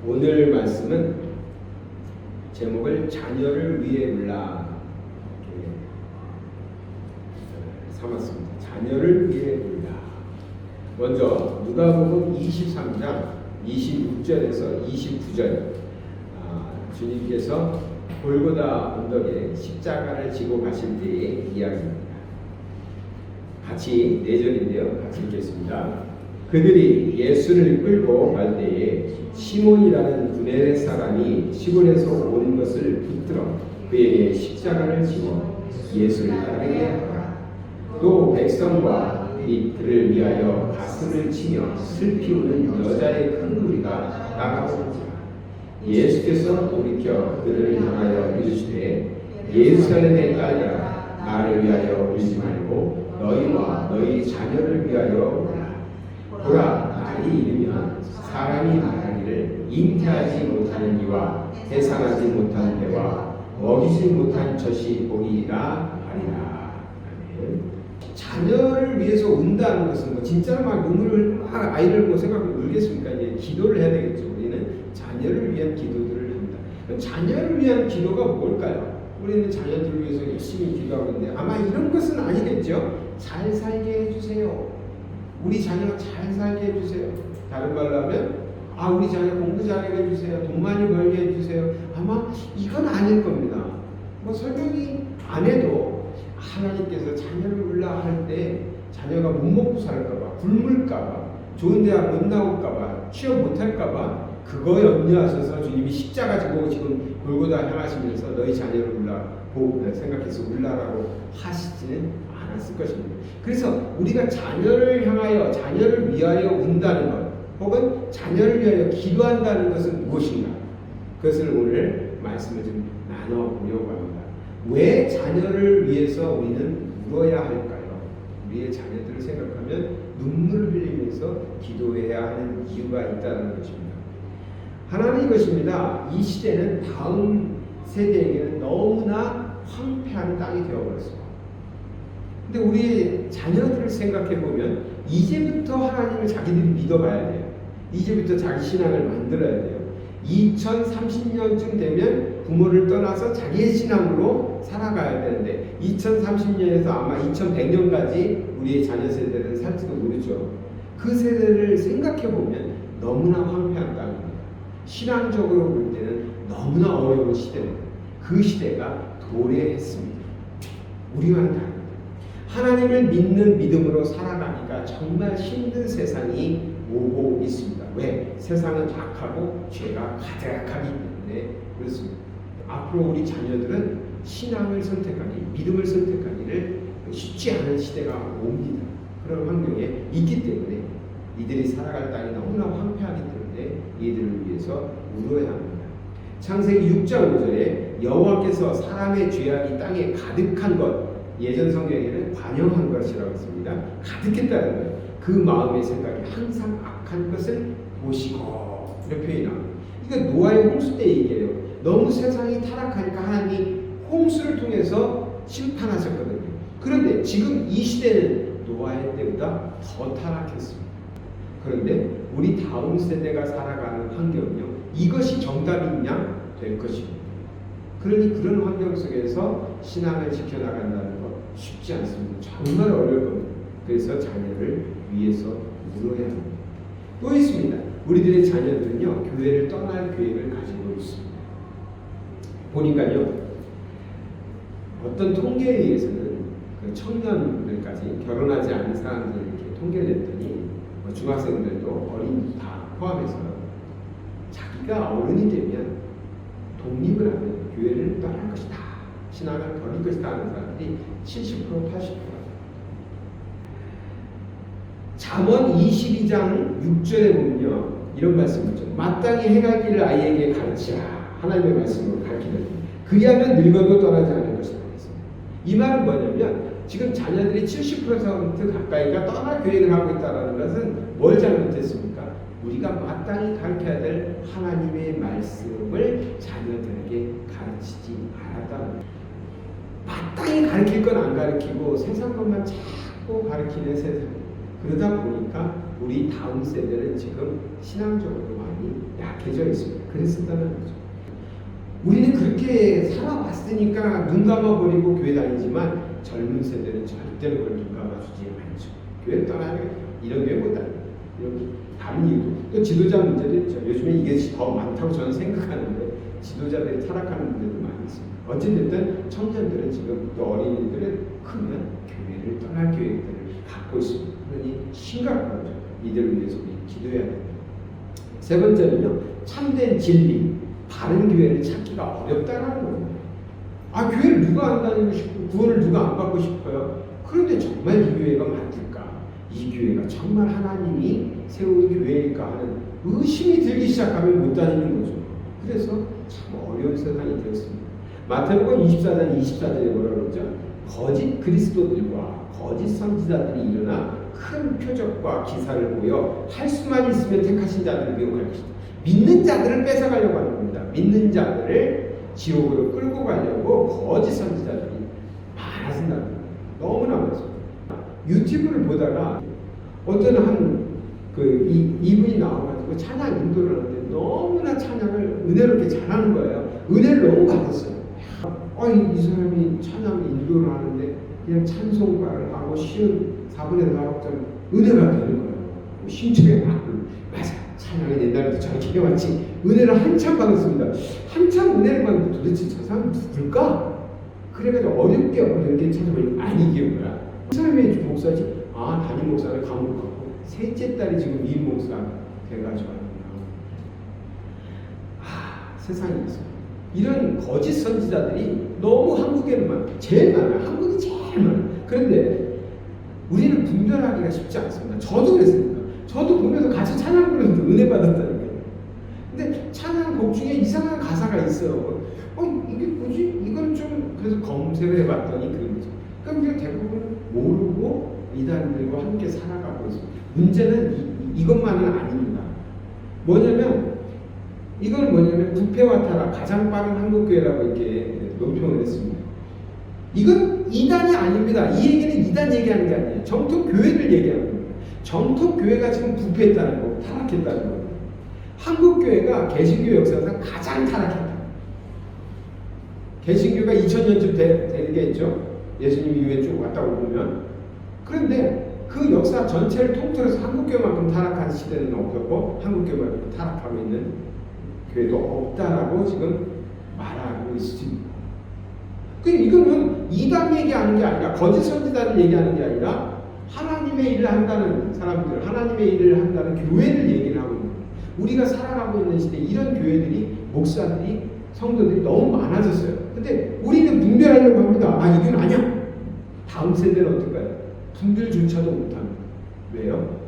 오늘 말씀은 제목을 자녀를 위해 울라 이렇게 삼았습니다. 자녀를 위해 울라. 먼저 누가복음 23장 26절에서 29절 주님께서 골고다 언덕에 십자가를 지고 가실 때의 이야기입니다. 같이 4절인데요. 같이 읽겠습니다. 그들이 예수를 끌고 갈 때에 시몬이라는 구레네 사람이 시골에서 온 것을 붙들어 그에게 십자가를 지워 예수를 따르게 하더라. 또 백성과 및 그를 위하여 가슴을 치며 슬피 우는 여자의 큰 무리가 따라오자 예수께서 돌이켜 그들을 향하여 이르시되 예루살렘의 딸들아 나를 위하여 울지 말고 너희와 너희 자녀를 위하여 울라. 보라 날이 이르면 사람이 말하기를 잉태하지 못하는 이와 해산하지 못하는 배와 먹이지 못한 젖이 보리라 하리라. 자녀를 위해서 운다는 것은 뭐 진짜로 막 눈물을 막 아이를 생각하고 울겠습니까? 이제 기도를 해야 되겠죠. 우리는 자녀를 위한 기도들을 합니다. 자녀를 위한 기도가 뭘까요? 우리는 자녀들을 위해서 열심히 기도하고 있는데 아마 이런 것은 아니겠죠. 잘 살게 해주세요. 우리 자녀가 잘 살게 해주세요. 다른 말로 하면 우리 자녀 공부 잘하게 해주세요. 돈 많이 벌게 해주세요. 아마 이건 아닐 겁니다. 뭐 설명이 안 해도 하나님께서 자녀를 울라 할 때 자녀가 못 먹고 살까봐, 굶을까봐, 좋은 대학 못 나올까봐, 취업 못할까봐 그거 염려하셔서 주님이 십자가 지고 지금 골고다 향하시면서 너희 자녀를 울라 생각해서 울라라고 하시지는 않았을 것입니다. 그래서 우리가 자녀를 향하여 자녀를 위하여 운다는 것 혹은 자녀를 위하여 기도한다는 것은 무엇인가? 그것을 오늘 말씀을 좀 나눠보려고 합니다. 왜 자녀를 위해서 우리는 울어야 할까요? 우리의 자녀들을 생각하면 눈물을 흘리면서 기도해야 하는 이유가 있다는 것입니다. 하나는 이것입니다. 이 시대는 다음 세대에게는 너무나 황폐한 땅이 되어버렸습니다. 근데 우리 자녀들을 생각해 보면 이제부터 하나님을 자기들이 믿어봐야 돼요. 이제부터 자기 신앙을 만들어야 돼요. 2030년쯤 되면 부모를 떠나서 자기의 신앙으로 살아가야 되는데 2030년에서 아마 2100년까지 우리의 자녀 세대는 살지도 모르죠. 그 세대를 생각해 보면 너무나 황폐한 땅입니다. 신앙적으로 볼 때는 너무나 어려운 시대입니다. 그 시대가 도래했습니다. 우리와는 다릅니다. 하나님을 믿는 믿음으로 살아가기가 정말 힘든 세상이 오고 있습니다. 왜? 세상은 악하고 죄가 가득하기 때문에 그렇습니다. 앞으로 우리 자녀들은 신앙을 선택하기, 믿음을 선택하기를 쉽지 않은 시대가 옵니다. 그런 환경에 있기 때문에 이들이 살아갈 땅이 너무나 황폐하기 때문에 이들을 위해서 울어야 합니다. 창세기 6장 5절에 여호와께서 사람의 죄악이 땅에 가득한 것, 예전 성경에는 관영한 것이라고 했습니다. 가득했다는 거예요. 그 마음의 생각이 항상 악한 것을 보시고 이렇게 표현합니다. 이거 노아의 홍수 때 얘기해요. 너무 세상이 타락하니까 하나님이 홍수를 통해서 심판하셨거든요. 그런데 지금 이 시대는 노아의 때보다 더 타락했습니다. 그런데 우리 다음 세대가 살아가는 환경은요, 이것이 정답이냐 될 것입니다. 그러니 그런 환경 속에서 신앙을 지켜나간다는 것 쉽지 않습니다. 정말 어려울 겁니다. 그래서 자녀를 위해서 울어야 합니다. 또 있습니다. 우리들의 자녀들은요, 교회를 떠날 계획을 가지고 있습니다. 보니까요, 어떤 통계에 의해서는 그 청년들까지 결혼하지 않은 사람들 이렇게 통계를 냈더니 중학생들도 어린 다 포함해서 자기가 어른이 되면 독립을 하면 교회를 떠날 것이다, 신앙을 버릴 것이다 하는 사람들이 70% 80%. 잠언 22장 6절에 보면요, 이런 말씀을 죠. 마땅히 행할 길을 아이에게 가르치라. 하나님의 말씀으로 가르치는. 그리하면 늙어도 떠나지 않을 것이다. 이 말은 뭐냐면 지금 자녀들이 70% 가까이가 떠날 계획을 하고 있다는 것은 뭘 잘못했습니까? 우리가 마땅히 가르쳐야 될 하나님의 말씀을 자녀들에게 가르치지 않았다는 거예요. 마땅히 가르칠 건 안 가르치고 세상 것만 자꾸 가르치는 세상. 그러다 보니까 우리 다음 세대는 지금 신앙적으로 많이 약해져 있습니다. 그랬었다는 거죠. 우리는 그렇게 살아왔으니까 눈 감아버리고 교회 다니지만 젊은 세대는 절대로 그걸 눈 감아주지 않죠. 교회 떠나면 이런 교회 못 다녀요. 이런 다른 이유도 또 지도자 문제도 있죠. 요즘에 이게 더 많다고 저는 생각하는데 지도자들이 타락하는 문제도 많이 있습니다. 어찌됐든 청년들은 지금 또 어린이들은 크면 교회를 떠날 계획들을 갖고 있습니다. 그러니 심각한 거죠. 이들을 위해서 우리 기도해야 됩니다. 세 번째는요, 참된 진리, 바른 교회를 찾기가 어렵다라는 겁니다. 아, 교회를 누가 안 다니고 싶고 구원을 누가 안 받고 싶어요? 그런데 정말 이 교회가 맞을까? 이 교회가 정말 하나님이 세운 교회일까 하는 의심이 들기 시작하면 못 다니는 거죠. 그래서 참 어려운 세상이 되었습니다. 마태복음 24장 24절에 뭐라 그러죠? 거짓 그리스도들과 거짓 선지자들이 일어나 큰 표적과 기사를 보여 할 수만 있으면 택하신 자들을 미혹할 것이다. 믿는 자들을 뺏어가려고 하는 겁니다. 믿는 자들을 지옥으로 끌고 가려고 거짓 선지자들이 많아진다는 겁니다. 너무나 많습니다. 유튜브를 보다가 어떤 이분이 나와가지고 찬양 인도를 하는데 너무나 찬양을 은혜롭게 잘하는 거예요. 은혜를 너무 받았어요. 이 사람이 찬양 인도를 하는데 그냥 찬송가를 하고 쉬운 4분의 4박자를 은혜가 되는 거예요. 심층에 맞아. 찬양은 옛날부터 저렇게 해왔지. 은혜를 한참 받았습니다. 한참 은혜를 받는데 도대체 저 사람은 누굴까? 그래가지고 어렵게 찾아보니까 이게 뭐야. 이 사람이 목사지. 담임 목사를 감옥하고 셋째 딸이 지금 이 목사 돼가지고 세상에 있어요. 이런 거짓 선지자들이 너무 한국에만 제일 많아요. 한국이 제일 많아요. 그런데 우리는 분별하기가 쉽지 않습니다. 저도 그랬으니까. 저도 보면서 같이 찬양 부르면서 은혜 받았다니까요. 근데 찬양곡 중에 이상한 가사가 있어요. 이게 뭐지? 이걸 좀 그래서 검색을 해봤더니 그런 거죠. 그럼 우리가 대부분 모르고 이단들과 함께 살아가고 있습니다. 문제는 이것만은 아닙니다. 이건 뭐냐면 부패와 타락 가장 빠른 한국교회라고 이렇게 논평을 했습니다. 이건 이단이 아닙니다. 이 얘기는 이단 얘기하는 게 아니에요. 정통교회를 얘기하는 겁니다. 정통교회가 지금 부패했다는 거, 타락했다는 겁니다. 한국교회가 개신교 역사상 가장 타락했다. 개신교가 2000년쯤 되는 게 있죠. 예수님 이후에 쭉 왔다고 보면. 그런데 그 역사 전체를 통틀어서 한국교회만큼 타락한 시대는 없었고 한국교회만큼 타락하고 있는 교회도 없다라고 지금 말하고 있습니다. 이거는 이단 얘기하는 게 아니라 거짓 선지자를 얘기하는 게 아니라 하나님의 일을 한다는 사람들, 하나님의 일을 한다는 교회를 얘기를 하고 있는 거예요. 우리가 살아가고 있는 시대에 이런 교회들이, 목사들이, 성도들이 너무 많아졌어요. 근데 우리는 분별하려고 합니다. 이건 아니야. 다음 세대는 어떨까요? 분별조차도 못합니다. 왜요?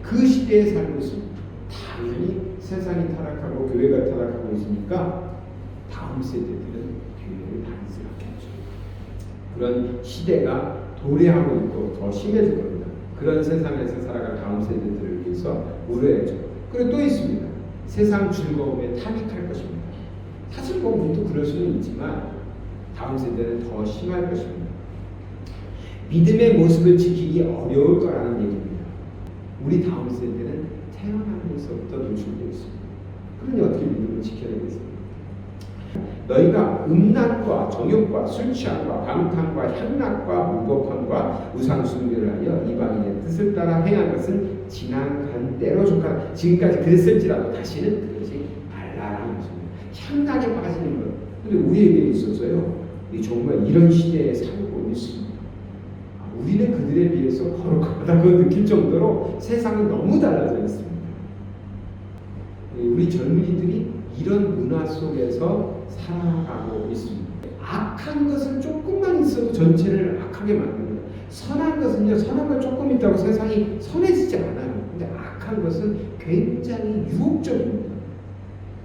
그 시대에 살고 있습니다. 당연히 세상이 타락하고 교회가 타락하고 있으니까 다음 세대들은 교회를 다니지 않겠죠. 그런 시대가 도래하고 있고 더 심해질 겁니다. 그런 세상에서 살아갈 다음 세대들을 위해서 우려해야죠. 그리고 또 있습니다. 세상 즐거움에 탐닉할 것입니다. 사실 우리도 그럴 수는 있지만 다음 세대는 더 심할 것입니다. 믿음의 모습을 지키기 어려울 거라는 얘기입니다. 우리 다음 세대는 태어나면서부터 노출되어 있습니다. 그러니 어떻게 믿음을 지켜야 되겠습니까? 너희가 음란과 정욕과 술 취함과 방탕과 향락과 무법함과 우상 숭배를 하여 이방인의 뜻을 따라 행한 것은 지난 때로 족하다. 지금까지 그랬을지라도 다시는 그러지 말라라는 것입니다. 향락에 빠지는 것. 근데 우리에게 있어서요, 정말 이런 시대에 살고 있습니다. 우리는 그들에 비해서 거룩하다고 느낄 정도로 세상은 너무 달라져 있습니다. 우리 젊은이들이 이런 문화 속에서 살아가고 있습니다. 악한 것은 조금만 있어도 전체를 악하게 만듭니다. 선한 것은요, 선한 것 조금 있다고 세상이 선해지지 않아요. 근데 악한 것은 굉장히 유혹적입니다.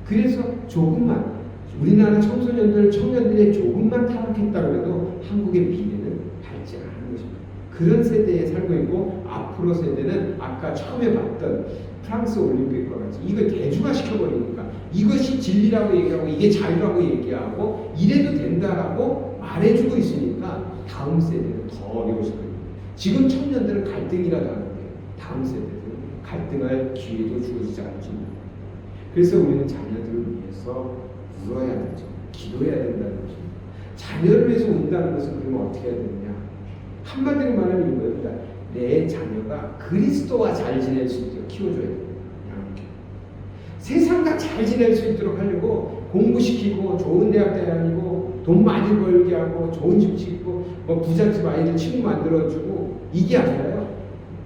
그래서 조금만, 우리나라 청년들의 조금만 타락했다고 해도 한국의 미래는 밝지 않은 것입니다. 그런 세대에 살고 있고, 앞으로 세대는 아까 처음에 봤던 프랑스 올림픽과 같이 이걸 대중화시켜버리니까 이것이 진리라고 얘기하고 이게 자유라고 얘기하고 이래도 된다라고 말해주고 있으니까 다음 세대는 더 어려우실 거예요. 지금 청년들은 갈등이라도 하는데 다음 세대들은 갈등할 기회도 주어지지 않습니다. 그래서 우리는 자녀들을 위해서 울어야 되죠. 기도해야 된다는 것입니다. 자녀를 위해서 운다는 것은 그러면 어떻게 해야 되느냐? 한마디로 말하면 이겁니다. 내 자녀가 그리스도와 잘 지낼 수 있도록 키워줘야 됩니다. 세상과 잘 지낼 수 있도록 하려고 공부시키고 좋은 대학 다니고 돈 많이 벌게 하고 좋은 집 짓고 뭐 부잣집 아이들 친구 만들어주고 이게 아니라요.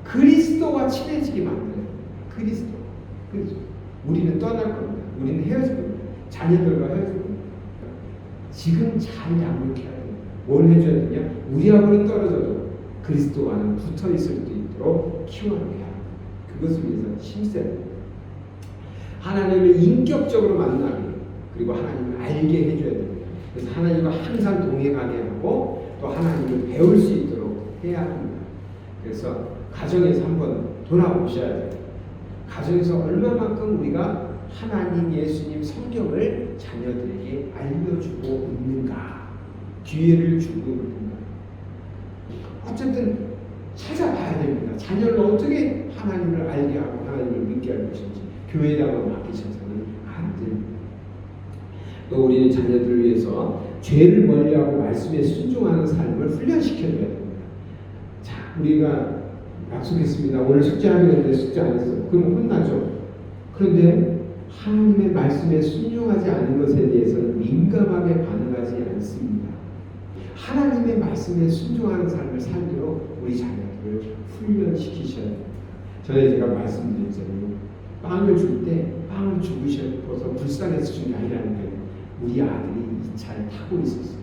그리스도와 친해지게 만들어요. 그리스도. 우리는 떠날 겁니다. 우리는 헤어질 겁니다. 자녀들과 헤어질 겁니다. 지금 잘 양육해야 됩니다. 뭘 해줘야 되냐? 우리하고는 떨어져도 그리스도와는 붙어 있을 수 있도록 키워내야 합니다. 그것을 위해서 힘써야 됩니다. 하나님을 인격적으로 만나게 그리고 하나님을 알게 해줘야 됩니다. 그래서 하나님과 항상 동행하게 하고 또 하나님을 배울 수 있도록 해야 합니다. 그래서 가정에서 한번 돌아보셔야 돼요. 가정에서 얼마만큼 우리가 하나님, 예수님, 성경을 자녀들에게 알려주고 있는가, 기회를 주고 있는가. 어쨌든 찾아봐야 됩니다. 자녀를 어떻게 하나님을 알게 하고 하나님을 믿게 할 것인지 교회에다가 맡기셔서는 안 됩니다. 또 우리는 자녀들을 위해서 죄를 멀리하고 말씀에 순종하는 삶을 훈련시켜줘야 됩니다. 자, 우리가 약속했습니다. 오늘 숙제하기로 했는데 숙제 안 했어. 그럼 혼나죠. 그런데 하나님의 말씀에 순종하지 않은 것에 대해서는 민감하게 반응하지 않습니다. 하나님의 말씀에 순종하는 삶을 살도록 우리 자녀들을 훈련시키셔야 됩니다. 전에 제가 말씀드렸잖아요. 빵을 줄 때 빵을 주고 싶어서 불쌍해서 준 게 아니라는 우리 아들이 이 차를 타고 있었어요.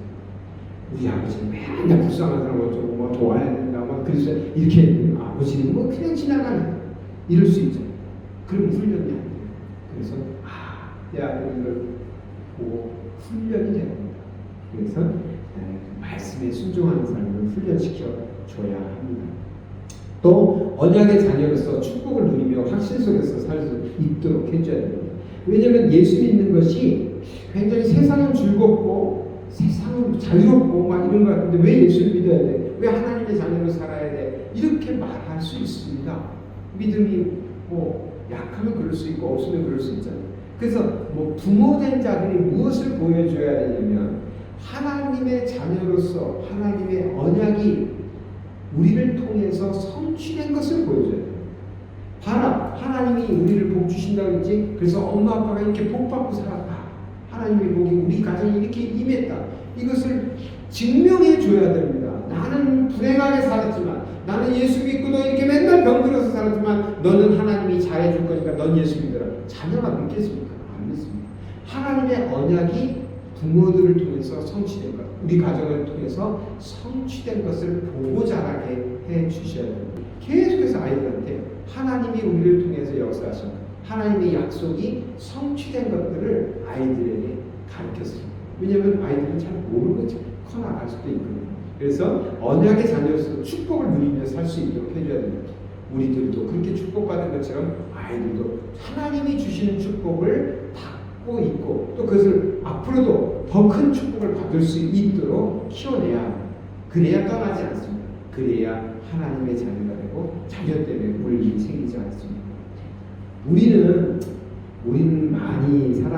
우리 아버지는 맨날 불쌍한 사람 어쩌고 뭐 도와야 된다 막 그래서 이렇게 했는데 아버지는 뭐 그냥 지나가는 이럴 수 있죠. 그럼 훈련이 안 돼요. 그래서 내 아들이 이걸 보고 훈련이 됩니다. 그래서 말씀에 순종하는 삶을 훈련시켜 줘야 합니다. 또 언약의 자녀로서 축복을 누리며 확신 속에서 살 수 있도록 해줘야 됩니다. 왜냐하면 예수 믿는 것이 굉장히 세상은 즐겁고 세상은 자유롭고 막 이런 것 같은데 왜 예수를 믿어야 돼? 왜 하나님의 자녀로 살아야 돼? 이렇게 말할 수 있습니다. 믿음이 뭐 약하면 그럴 수 있고 없으면 그럴 수 있잖아요. 그래서 뭐 부모된 자들이 무엇을 보여줘야 되냐면 하나님의 자녀로서 하나님의 언약이 우리를 통해서 성취된 것을 보여줘야 돼요. 봐라, 하나님이 우리를 복 주신다고 했지. 그래서 엄마 아빠가 이렇게 복 받고 살았다. 하나님의 복이 우리 가정에 이렇게 임했다. 이것을 증명해 줘야 됩니다. 나는 불행하게 살았지만, 나는 예수 믿고도 이렇게 맨날 병들어서 살았지만 너는 하나님이 잘해줄 거니까 넌 예수 믿어라. 자녀가 믿겠습니까? 안 믿습니다. 하나님의 언약이 부모들을 통해서 성취된 것, 우리 가정을 통해서 성취된 것을 보고 자라게 해주셔야 됩니다. 계속해서 아이들한테 하나님이 우리를 통해서 역사하신 것, 하나님의 약속이 성취된 것들을 아이들에게 가르쳤습니다. 왜냐하면 아이들은 잘 모르고 커나갈 수도 있거든요. 그래서 언약의 자녀로서 축복을 누리며 살 수 있도록 해줘야 됩니다. 우리들도 그렇게 축복받은 것처럼 아이들도 하나님이 주시는 축복을 받고 있고 또 그것을 앞으로도 더 큰 축복을 받을 수 있도록 키워내야 합니다. 그래야 떠나지 않습니다. 그래야 하나님의 자녀가 되고 자녀 때문에 울림이 생기지 않습니다. 우리는 많이 살아